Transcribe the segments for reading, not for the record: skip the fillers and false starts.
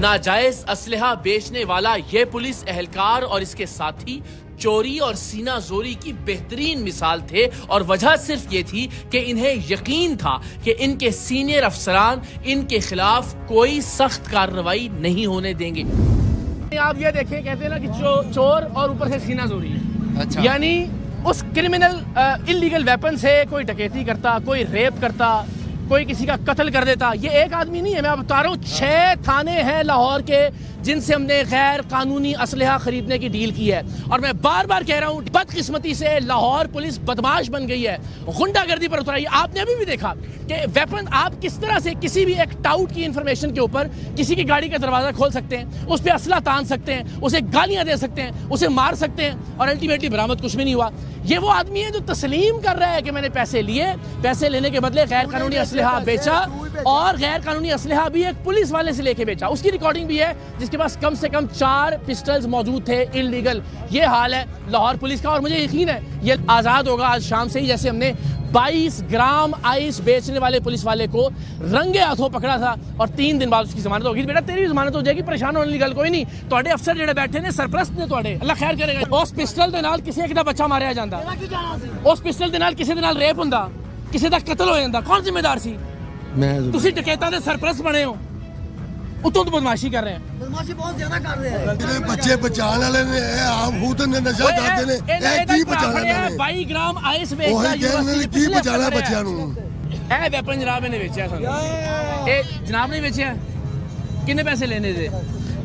नाजायज असलहा बेचने वाला ये पुलिस एहलकार और इसके साथी चोरी और सीना जोरी की बेहतरीन मिसाल थे और वजह सिर्फ ये थी कि इन्हें यकीन था कि इनके सीनियर अफसरान इनके खिलाफ कोई सख्त कार्रवाई नहीं होने देंगे। आप ये देखें, कहते हैं ना कि चोर और ऊपर से सीना जोरी। अच्छा। यानी उस क्रिमिनल इलीगल वेपन से कोई डकैती करता, कोई रेप करता, कोई किसी का कत्ल कर देता। ये एक आदमी नहीं है, मैं बता रहा हूँ 6 थाने हैं लाहौर के जिनसे हमने गैर कानूनी असलहा खरीदने की डील की है। और मैं बार बार कह रहा हूँ, बदकिस्मती से लाहौर पुलिस बदमाश बन गई है, गुंडागर्दी पर उतर आई। आपने अभी भी देखा कि वेपन आप किस तरह से किसी भी एक टाउट की इंफॉर्मेशन के ऊपर किसी की गाड़ी का दरवाजा खोल सकते हैं, उस पर असला तान सकते हैं, उसे गालियां दे सकते हैं, उसे मार सकते हैं और अल्टीमेटली बरामद कुछ भी नहीं हुआ। ये वो आदमी है जो तस्लीम कर रहा है कि मैंने पैसे लिए, पैसे लेने के बदले गैर कानूनी असलहा बेचा और गैर कानूनी असलहा भी एक पुलिस वाले से लेके बेचा। उसकी रिकॉर्डिंग भी है जिसके पास कम से कम 4 पिस्टल्स मौजूद थे इलीगल। ये हाल है लाहौर पुलिस का और मुझे यकीन है ये आज़ाद होगा आज शाम से ही। जैसे हमने 22 ग्राम आइस बेचने वाले पुलिस वाले को रंगे हाथों पकड़ा था और 3 दिन बाद उसकी जमानत होगी। बेटा तेरी जमानत हो जाएगी, परेशान होने की गल कोई नहीं। ਤੁਹਾਡੇ अफसर ਜਿਹੜੇ बैठे ने सरप्रस्त ने ਤੁਹਾਡੇ, अल्लाह खैर करेगा। उस पिस्टल ਦੇ ਨਾਲ ਕਿਸੇ ਦਾ ਬੱਚਾ ਮਾਰਿਆ ਜਾਂਦਾ, उस पिस्टल ਦੇ ਨਾਲ ਕਿਸੇ ਦੇ ਨਾਲ ਰੇਪ ਹੁੰਦਾ, ਕਿਸੇ ਦਾ ਕਤਲ ਹੋ ਜਾਂਦਾ। ਕੌਣ ਜ਼ਿੰਮੇਦਾਰ ਸੀ? मैं। ਤੁਸੀਂ ਡਕੈਤਾਂ ਦੇ ਸਰਪ੍ਰਸਤ ਬਣੇ ਹੋ, ਉਤੋਂ ਤੋਂ ਬਦਮਾਸ਼ੀ ਕਰ ਰਹੇ हैं। बदमाशी बहुत ज्यादा कर रहे हैं। ਜਿਹੜੇ ਬੱਚੇ ਬਚਾਉਣ ਵਾਲੇ ਨੇ ਆਪ ਖੁਦ ਨੇ ਨਸ਼ਾ ਕਰਦੇ ਨੇ, ਇਹ ਕੀ ਬਚਾਉਣਾ ਨੇ? 22 ਗ੍ਰਾਮ ਆਈਸ ਵੇਚਦਾ ਯੂਨੀਵਰਸਿਟੀ ਕੀ ਬਚਾਉਣਾ ਬੱਚਿਆਂ ਨੂੰ? ਇਹ ਵੈਪਨ ਜਨਾਬ ਨੇ ਵੇਚਿਆ ਸਾਨੂੰ। ਇਹ ਜਨਾਬ ਨੇ ਵੇਚਿਆ। ਕਿੰਨੇ ਪੈਸੇ ਲੈਣੇ ਦੇ?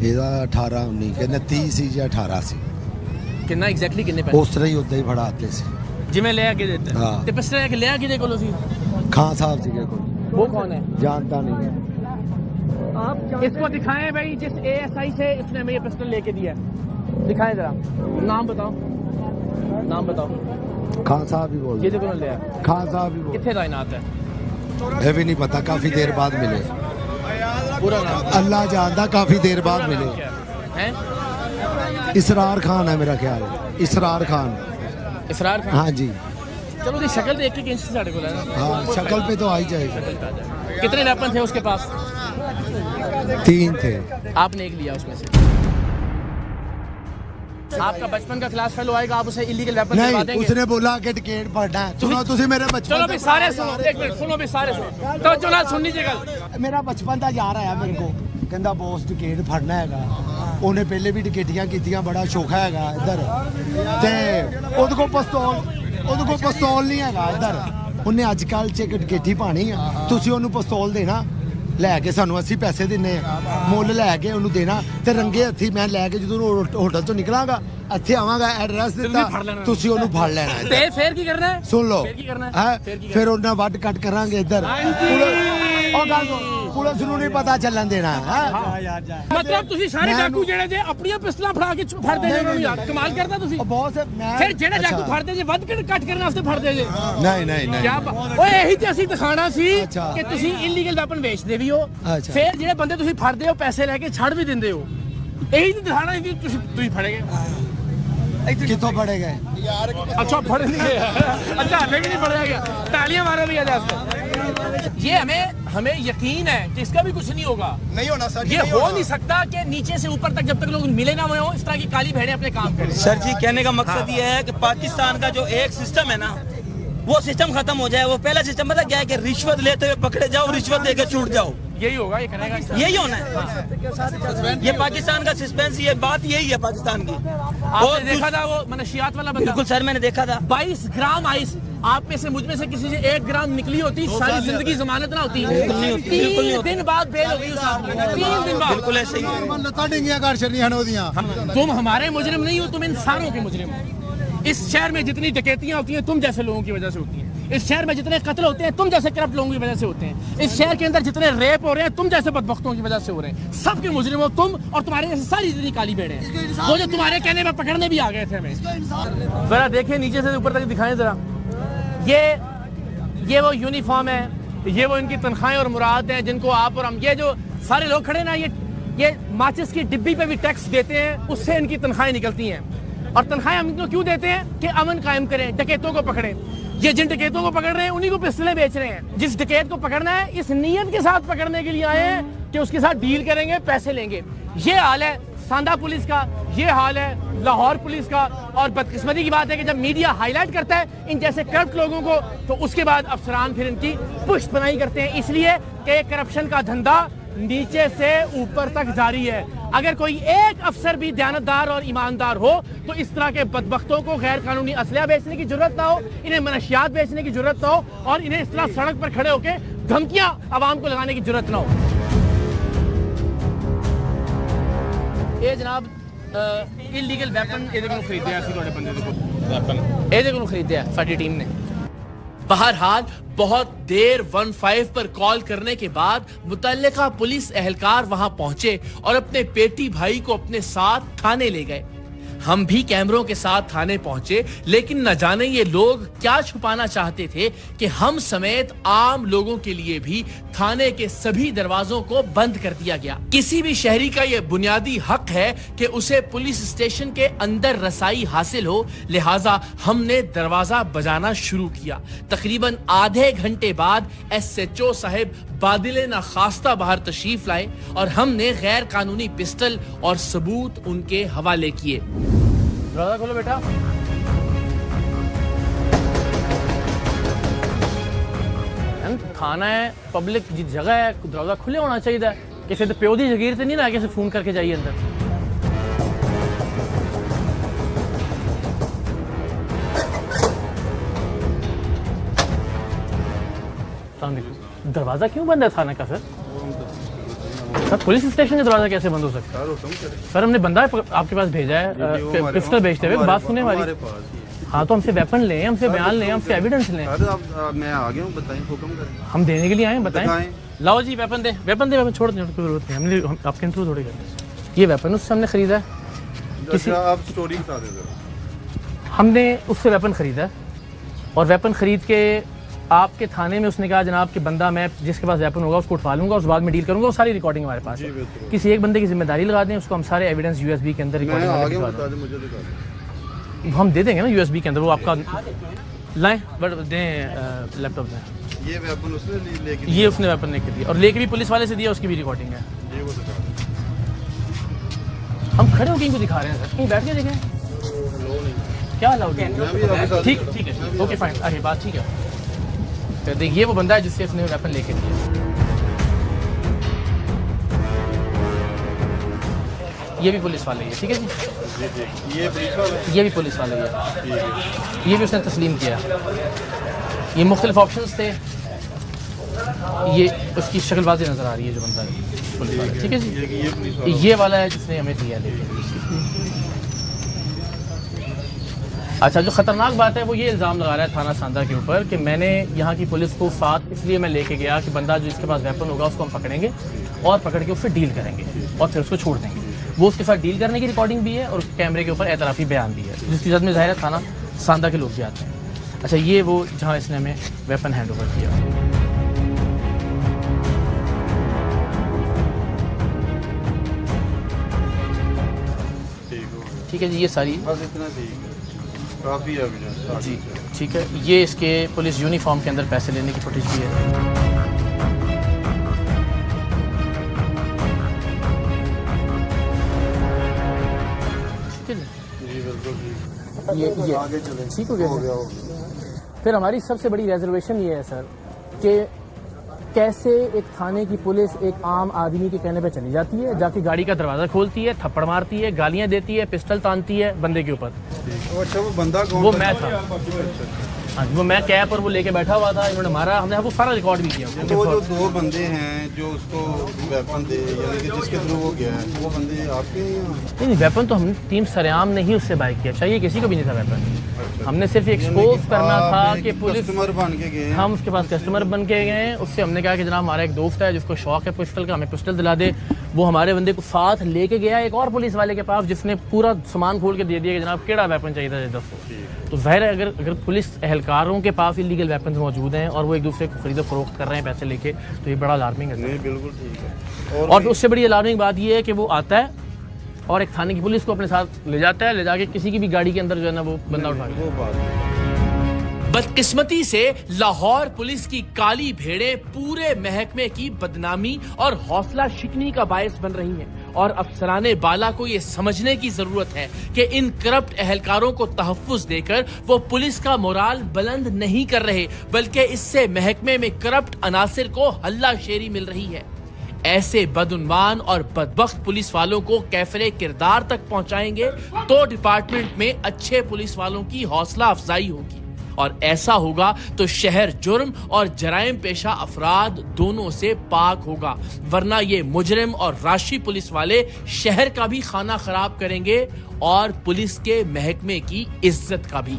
ਇਹਦਾ 18 19 ਕਿੰਨੇ 30 ਸੀ ਜਾਂ 18 ਸੀ। ਕਿੰਨਾ ਐਗਜ਼ੈਕਟਲੀ ਕਿੰਨੇ ਪੈਸੇ? ਉਸ ਤਰ੍ਹਾਂ ਹੀ ਉਦਾਂ ਹੀ ਫੜਾਤੇ ਸੀ ਜਿਵੇਂ ਲਿਆ ਕੇ ਦਿੱਤਾ। ਹਾਂ। ਤੇ ਪਿਸਟਲ ਕਿ ਲਿਆ ਕਿਹਦੇ ਕੋਲੋਂ ਸੀ? ਖਾਨ ਸਾਹਿਬ ਸੀਗੇ ਕੋਲ। वो कौन है? जानता नहीं है। आप इसको दिखाएं भाई, जिस ASI से इसने हमें ये पिस्टल लेके दिया है। दिखाएं जरा, नाम बताओ, नाम बताओ। खान साहब ही बोल। किहदे कोलों लिया? खान साहब ही बोल। कित्थे तैनात है? ये भी नहीं पता, काफी देर बाद मिले। पूरा नाम अल्लाह जानता, काफी देर बाद मिले। हैं? इसरार खान है मेरा ख्याल। इसरार खान। इसरार खान? हाँ जी। चलो जी, शक्ल देख के किंच साढ़े को लेना। हाँ, शक्ल पे तो आ ही जाएगा। कितने वेपन थे उसके पास? 3 थे। आपने एक लिया उसमें से। आपका बचपन का क्लास फेलो आएगा, आप उसे इलीगल वेपन दिलवा देंगे? नहीं, उसने बोला कि टिकट पढ़ना है। सुनो तुसी मेरे बचपन। चलो भी सारे सुनो, एक मिनट सुनो भी सारे सुनो। तो जो ना सुन लीजिए गल। मेरा बचपन का यार आया मेरे को, कहता बॉस टिकट फड़ना हैगा। उन्हें पहले भी टिकटियां कीतियां, बड़ा शौक हैगा इधर ते ओदे को पिस्तौल नहीं हैगा इधर। उन्हें अजकल च टिकट ही पानी है, तुसी ओनू पिस्तौल देना, लैके सानू 80 पैसे देने, मुल लैके ओनू देना ते रंगे हत्थी मैं लैके जो होटल तो निकलांगा ਇੱਥੇ ਆਵਾਂਗਾ, ਐਡਰੈਸ ਦਿੱਤਾ, ਤੁਸੀਂ ਉਹਨੂੰ ਫੜ ਲੈਣਾ ਹੈ। ਤੇ ਫੇਰ ਕੀ ਕਰਨਾ ਹੈ? ਸੁਣ ਲਓ, ਫੇਰ ਕੀ ਕਰਨਾ ਹੈ? ਫਿਰ ਉਹਨਾਂ ਵੱਢ ਕੱਟ ਕਰਾਂਗੇ ਇੱਧਰ। ਉਹ ਗੱਲ ਪੁਲਿਸ ਨੂੰ ਨਹੀਂ ਪਤਾ ਚੱਲਣ ਦੇਣਾ ਹੈ। ਮਤਲਬ ਤੁਸੀਂ ਸਾਰੇ ਡਾਕੂ ਜਿਹੜੇ ਜੇ ਆਪਣੀਆਂ ਪਿਸਟਲਾਂ ਫੜਾ ਕੇ ਫੜਦੇ ਜੇ ਉਹਨਾਂ ਨੂੰ, ਯਾਰ ਕਮਾਲ ਕਰਦਾ ਤੁਸੀਂ। ਬਹੁਤ ਮੈਂ ਫਿਰ ਜਿਹੜੇ ਡਾਕੂ ਫੜਦੇ ਜੇ ਵੱਧ ਕੱਟ ਕਰਨ ਵਾਸਤੇ ਫੜਦੇ ਜੇ। ਨਹੀਂ ਨਹੀਂ ਨਹੀਂ, ਓਏ ਇਹੀ ਤੇ ਅਸੀਂ ਦਿਖਾਣਾ ਸੀ ਕਿ ਤੁਸੀਂ ਇਲੀਗਲ ਵੈਪਨ ਵੇਚਦੇ ਵੀ ਹੋ, ਫਿਰ ਜਿਹੜੇ ਬੰਦੇ ਤੁਸੀਂ ਫੜਦੇ ਹੋ ਪੈਸੇ ਲੈ ਕੇ ਛੱਡ ਵੀ ਦਿੰਦੇ ਹੋ। ਇਹੀ ਤੇ ਦਿਖਾਣਾ ਸੀ ਕਿ ਤੁਸੀਂ ਫੜੇ ਗਏ। कितों पड़े गए? अच्छा पढ़ नहीं गया। अच्छा हमें भी नहीं पढ़ा गया। तालियां मारो भैया जाकर। ये हमें यकीन है कि इसका भी कुछ नहीं होगा। नहीं होना सर, ये हो नहीं सकता कि नीचे से ऊपर तक जब तक लोग मिले ना हुए हो इस तरह की काली भेड़ें अपने काम करें। सर जी कहने का मकसद ये है कि पाकिस्तान का जो एक सिस्टम है ना, वो सिस्टम खत्म हो जाए। वो पहला सिस्टम पता क्या है कि रिश्वत लेते हुए पकड़े जाओ, रिश्वत देके छूट जाओ। यही होगा, ये करेगा, यही होना है। ये पाकिस्तान का सस्पेंस, ये बात यही है पाकिस्तान की। आपने देखा था वो मनशियात वाला बंदा? बिल्कुल सर, मैंने देखा था। 22 ग्राम आइस आप में से मुझ में से किसी से 1 ग्राम निकली होती, सारी जिंदगी जमानत ना होती। 3 दिन बाद बेल हो गई उस आदमी की। 3 दिन बाद। बिल्कुल ऐसे ही है। तुम हमारे मुजरिम नहीं हो, तुम इंसानों के मुजरिम हो। इस शहर में जितनी डकैतियां होती हैं तुम जैसे लोगों की वजह से होती हैं। इस शहर में जितने कत्ल होते हैं तुम जैसे करप्ट लोगों की वजह से होते हैं। इस शहर के अंदर जितने रेप हो रहे हैं तुम जैसे बदबख्तों की वजह से हो रहे हैं। सबके मुजरिम हो तुम और तुम्हारे जैसे सारी जितनी काली भेड़ें हैं, वो जो तुम्हारे कहने में पकड़ने भी आ गए थे हमें। जरा देखिए नीचे से ऊपर तक दिखाएं जरा। ये वो यूनिफॉर्म है, ये वो इनकी तनख्वाहें और मुराद हैं जिनको आप और हम, ये जो सारे लोग खड़े ना, ये माचिस की डिब्बी पे भी टैक्स देते हैं, उससे इनकी तनख्वाहें निकलती हैं। और तनख्वाहें हम इनको क्यों देते हैं कि अमन कायम करें, डकैतों को पकड़ें। ये जिन डकैतों को पकड़ रहे हैं उन्हीं को पिस्टलें बेच रहे हैं। जिस डकैत को पकड़ना है इस नीयत के साथ पकड़ने के लिए आए हैं कि उसके साथ डील करेंगे, पैसे लेंगे। ये हाल है सांदा पुलिस का, ये हाल है लाहौर पुलिस का। और बदकिस्मती की बात है कि जब मीडिया हाईलाइट करता है इन जैसे करप्ट लोगों को, तो उसके बाद अफसरान फिर इनकी पुष्ट बनाई करते हैं, इसलिए कि करप्शन का धंधा नीचे से ऊपर तक जारी है। अगर कोई एक अफसर भी दयानतदार और ईमानदार हो तो इस तरह के बदबख्तों को गैर कानूनी असलहा बेचने की जरूरत ना हो, इन्हें मनशियात बेचने की जरूरत ना हो, और इन्हें इस तरह सड़क पर खड़े होकर धमकियां आवाम को लगाने की जरूरत ना हो। ये जनाब इलीगल वेपन खरीदे साडी टीम ने। बहरहाल बहुत देर 15 पर कॉल करने के बाद मुतल्लिका पुलिस एहलकार वहां पहुंचे और अपने पेटी भाई को अपने साथ थाने ले गए। हम भी कैमरों के साथ थाने पहुंचे, लेकिन न जाने ये लोग क्या छुपाना चाहते थे कि हम समेत आम लोगों के लिए भी थाने के सभी दरवाजों को बंद कर दिया गया। किसी भी शहरी का यह बुनियादी हक है कि उसे पुलिस स्टेशन के अंदर रसाई हासिल हो, लिहाजा हमने दरवाजा बजाना शुरू किया। तकरीबन आधे घंटे बाद SHO साहब बादिले ना खास्ता बाहर तशरीफ लाए और हमने गैर कानूनी पिस्टल और सबूत उनके हवाले किए। दरवाजा खोलो बेटा। थाना है, पब्लिक जगह है, दरवाजा खुले होना चाहिए। किसी तो प्यो दी जगीर से नहीं ना किसी फोन करके जाइए अंदर। दरवाजा क्यों बंद है थाना का सर? सर पुलिस स्टेशन का दरवाजा कैसे बंद हो सकता है? सर हमने बंदा आपके पास भेजा है पिस्टल बेचते हुए, बात सुने वाली। हाँ तो हमसे वेपन लें, हमसे बयान लें, हमसे एविडेंस लें। मैं आ गया हूँ, बताएं, हुक्म करें। हम देने के लिए आए, बताएं। लाओ जी वेपन दे, वेपन दे, वेपन छोड़ दें, कोई जरूरत नहीं। हमने आपके इंटरव्यू थोड़ी करते। ये वेपन उससे हमने खरीदा है। किसी आप स्टोरी बता दें। हमने उससे वेपन खरीदा और वेपन खरीद के आपके थाने में उसने कहा जनाब कि बंदा मैं जिसके पास वेपन होगा उसको उठवा लूंगा, उस बाद में डील करूंगा। वो सारी रिकॉर्डिंग हमारे पास है। किसी एक बंदे की जिम्मेदारी लगा दें, उसको हम सारे एविडेंस USB के अंदर रिकॉर्डिंग हम दे देंगे ना USB के अंदर। वो आपका लाएं दें लैपटॉप में। ये वेपन उसने लेके ये उसने वेपन लेके दिया और लेके भी पुलिस वाले से दिया, उसकी भी रिकॉर्डिंग है। हम खड़े होकर इनको दिखा रहे हैं सर, कहीं बैठ के देखें क्या अलाउड है। ठीक ठीक है, ओके फाइन, आगे बात ठीक है। तो देखिए वो बंदा है जिससे उसने वेपन लेके दिया। ये भी पुलिस वाले है, ठीक है जी। ये भी पुलिस वाले है, ये भी उसने तस्लीम किया। ये मुख्तलिफ ऑप्शंस थे, ये उसकी शक्लबाजी नजर आ रही है जो बंदा है पुलिस वाला, ठीक है जी। ये वाला है जिसने हमें दिया लेके। अच्छा जो ख़तरनाक बात है वो ये इल्ज़ाम लगा रहा है थाना सांदा के ऊपर कि मैंने यहाँ की पुलिस को साथ इसलिए मैं लेके गया कि बंदा जो इसके पास वेपन होगा उसको हम पकड़ेंगे और पकड़ के उससे डील करेंगे और फिर उसको छोड़ देंगे। वो उसके साथ डील करने की रिकॉर्डिंग भी है और उसके कैमरे के ऊपर एतराफ़ी बयान भी है, जिसकी जद में ज़ाहिर है थाना सांदा के लोग भी आते हैं। अच्छा ये वो जहाँ इसने हमें वेपन हैंड ओवर किया। ठीक है जी, ये सारी बस इतना काफ़ी है जी, ठीक है। ये इसके पुलिस यूनिफॉर्म के अंदर पैसे लेने की फुटेज भी है। ठीक है जी, बिल्कुल। ये आगे चलें, ठीक हो गया। फिर हमारी सबसे बड़ी रिजर्वेशन ये है सर कि कैसे एक थाने की पुलिस एक आम आदमी के कहने पे चली जाती है, जाके गाड़ी का दरवाज़ा खोलती है, थप्पड़ मारती है, गालियाँ देती है, पिस्टल तानती है बंदे के ऊपर। अच्छा वो बंदा कौन? वो मैं था। हाँ वो मैं कैब पर वो लेके बैठा हुआ था, इन्होंने मारा, हमने वो सारा रिकॉर्ड भी किया। तो जो दो बंदे हैं जो उसको वेपन दे यानी कि जिसके थ्रू वो गया है, वो बंदे आपके नहीं, वेपन तो हमने टीम सरेआम ने ही उससे बाय किया, चाहिए किसी को भी नहीं था वेपन। हमने सिर्फ एक्सपोज करना था कि पुलिस कस्टमर बन के गए, हम उसके पास कस्टमर बन के गए। उससे हमने कहा कि जनाब हमारा एक दोस्त है जिसको शौक है पिस्टल का, हमें पिस्टल दिला दे। वो हमारे बंदे को साथ लेके गया एक और पुलिस वाले के पास जिसने पूरा सामान खोल के दे दिया कि जनाब केड़ा वेपन चाहिए था दसो। तो जाहिर है अगर पुलिस एहलकारों के पास इलीगल वेपन मौजूद हैं और वो एक दूसरे को खरीदो फरोख्त कर रहे हैं पैसे लेके, तो ये बड़ा अलार्मिंग है। नहीं बिल्कुल ठीक है। और उससे बड़ी अलार्मिंग बात ये है कि वो आता है और एक थाने की पुलिस को अपने साथ ले जाता है, ले जाके किसी की भी गाड़ी के अंदर जो है ना वो बंदा उठा के। बदकिस्मती से लाहौर पुलिस की काली भेड़ें पूरे महकमे की बदनामी और हौसला शिकनी का बायस बन रही हैं और अफसराने बाला को यह समझने की जरूरत है कि इन करप्ट अहलकारों को तहफ्फुज देकर वो पुलिस का मोराल बुलंद नहीं कर रहे, बल्कि इससे महकमे में करप्ट अनासिर को हल्लाशेरी मिल रही है। ऐसे बदउन्वान और बदबख्त पुलिस वालों को कैफरे किरदार तक पहुंचाएंगे तो डिपार्टमेंट में अच्छे पुलिस वालों की हौसला अफजाई होगी, और ऐसा होगा तो शहर जुर्म और जराइम पेशा अफराद दोनों से पाक होगा, वरना ये मुजरिम और राशि पुलिस वाले शहर का भी खाना खराब करेंगे और पुलिस के महकमे की इज्जत का भी।